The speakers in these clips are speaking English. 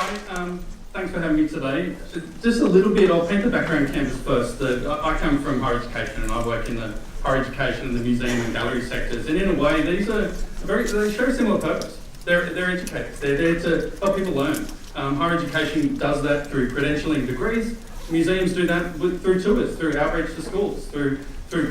Hi, thanks for having me today. Just a little bit, I'll paint the background canvas first. I come from higher education and I work in the higher education and the museum and gallery sectors. And in a way, these are they share a similar purpose. They're educators. They're there to help people learn. Higher education does that through credentialing degrees. Museums do that through tours, through outreach to schools, through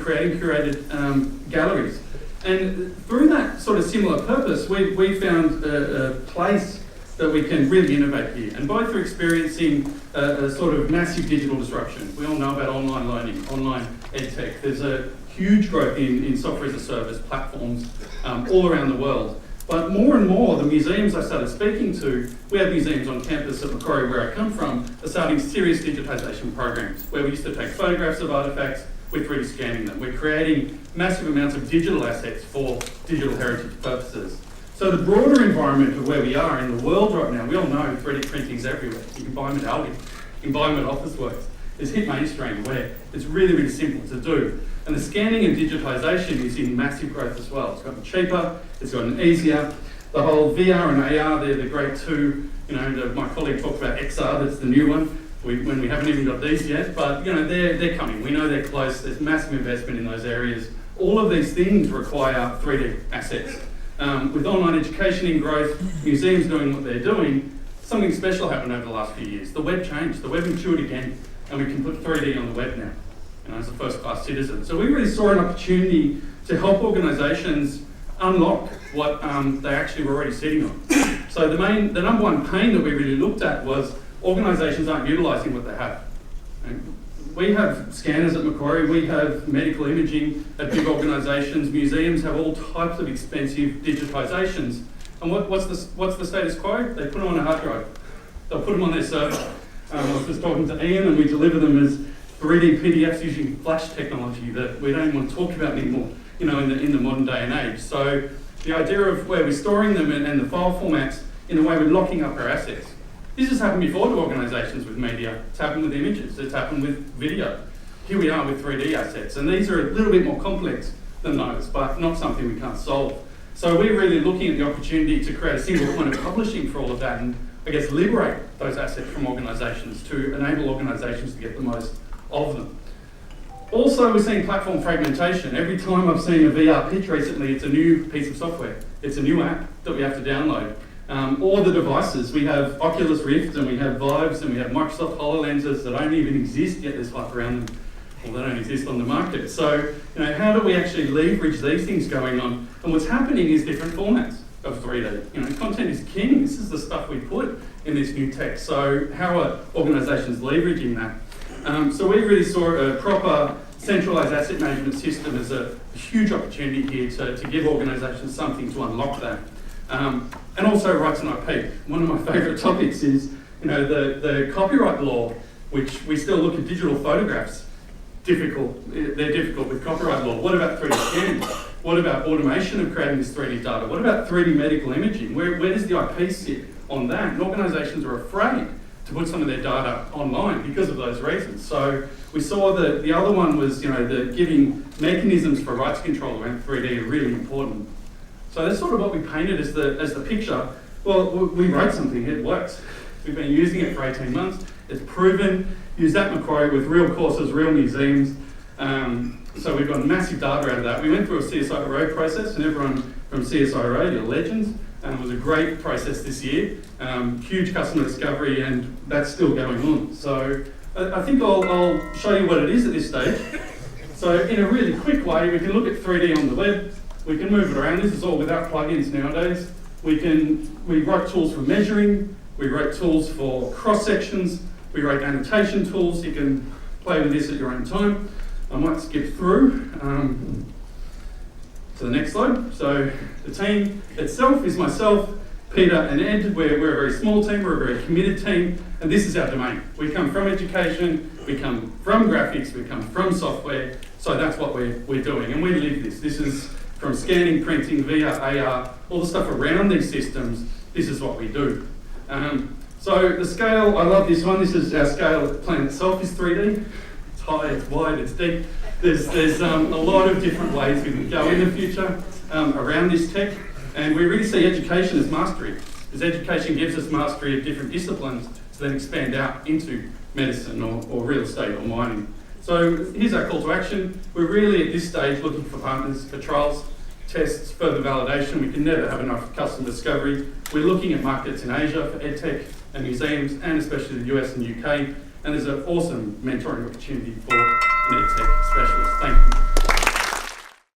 creating curated galleries. And through that sort of similar purpose, we found a place that we can really innovate here. And both are experiencing a sort of massive digital disruption. We all know about online learning, online edtech. There's a huge growth in software as a service platforms all around the world. But more and more, the museums I started speaking to, we have museums on campus at Macquarie where I come from, are starting serious digitisation programs where we used to take photographs of artefacts, we're 3D scanning them. We're creating massive amounts of digital assets for digital heritage purposes. So the broader environment of where we are in the world right now, we all know 3D printing is everywhere. You can buy them at Aldi, you can buy them at Officeworks. It's hit mainstream where it's really, really simple to do. And the scanning and digitisation is in massive growth as well. It's gotten cheaper, it's gotten easier. The whole VR and AR, they're the great two. You know, my colleague talked about XR, that's the new one. When we haven't even got these yet, but you know, they're coming. We know they're close, there's massive investment in those areas. All of these things require 3D assets. With online education in growth, museums doing what they're doing, something special happened over the last few years. The web changed, the web matured again, and we can put 3D on the web now, you know, as a first-class citizen. So we really saw an opportunity to help organisations unlock what they actually were already sitting on. So the number one pain that we really looked at was organisations aren't utilising what they have. We have scanners at Macquarie, we have medical imaging at big organisations, museums have all types of expensive digitisations. And what's the status quo? They put them on a hard drive. They'll put them on their server. I was just talking to Ian and we deliver them as 3D PDFs using flash technology that we don't even want to talk about anymore, you know, in the modern day and age. So the idea of where we're storing them and the file formats, in a way we're locking up our assets. This has happened before to organisations with media. It's happened with images. It's happened with video. Here we are with 3D assets. And these are a little bit more complex than those, but not something we can't solve. So we're really looking at the opportunity to create a single point of publishing for all of that and, I guess, liberate those assets from organisations to enable organisations to get the most of them. Also, we're seeing platform fragmentation. Every time I've seen a VR pitch recently, it's a new piece of software. It's a new app that we have to download. Or the devices. We have Oculus Rift and we have Vives and we have Microsoft HoloLenses that don't even exist yet. There's hype around them. Well, they don't exist on the market. So, you know, how do we actually leverage these things going on? And what's happening is different formats of 3D. You know, content is king. This is the stuff we put in this new tech. So how are organisations leveraging that? So we really saw a proper centralised asset management system as a huge opportunity here to give organisations something to unlock that. And also rights and IP. One of my favourite topics is, you know, the copyright law, which we still look at digital photographs. They're difficult with copyright law. What about 3D scanning? What about automation of creating this 3D data? What about 3D medical imaging? Where does the IP sit on that? And organisations are afraid to put some of their data online because of those reasons. So we saw that the other one was, you know, the giving mechanisms for rights control around 3D are really important. So that's sort of what we painted as the picture. Well, we wrote something, it works. We've been using it for 18 months. It's proven, used at Macquarie with real courses, real museums. So we've got massive data out of that. We went through a CSIRO process and everyone from CSIRO, you're legends. It was a great process this year. Huge customer discovery and that's still going on. So I think I'll show you what it is at this stage. So in a really quick way, we can look at 3D on the web. We can move it around. This is all without plugins nowadays. We write tools for measuring. We write tools for cross sections. We write annotation tools. You can play with this at your own time. I might skip through to the next slide. So the team itself is myself, Peter and Ed. We're a very small team. We're a very committed team. And this is our domain. We come from education. We come from graphics. We come from software. So that's what we're doing. And we live this. This is from scanning, printing, VR, AR, all the stuff around these systems, this is what we do. So the scale, I love this one. This is our scale. The plan itself is 3D. It's high, it's wide, it's deep. There's a lot of different ways we can go in the future around this tech. And we really see education as mastery. is education gives us mastery of different disciplines to then expand out into medicine or real estate or mining. So here's our call to action. We're really at this stage looking for partners for trials, tests, further validation. We can never have enough customer discovery. We're looking at markets in Asia for EdTech and museums, and especially the US and UK. And there's an awesome mentoring opportunity for an EdTech specialist. Thank you.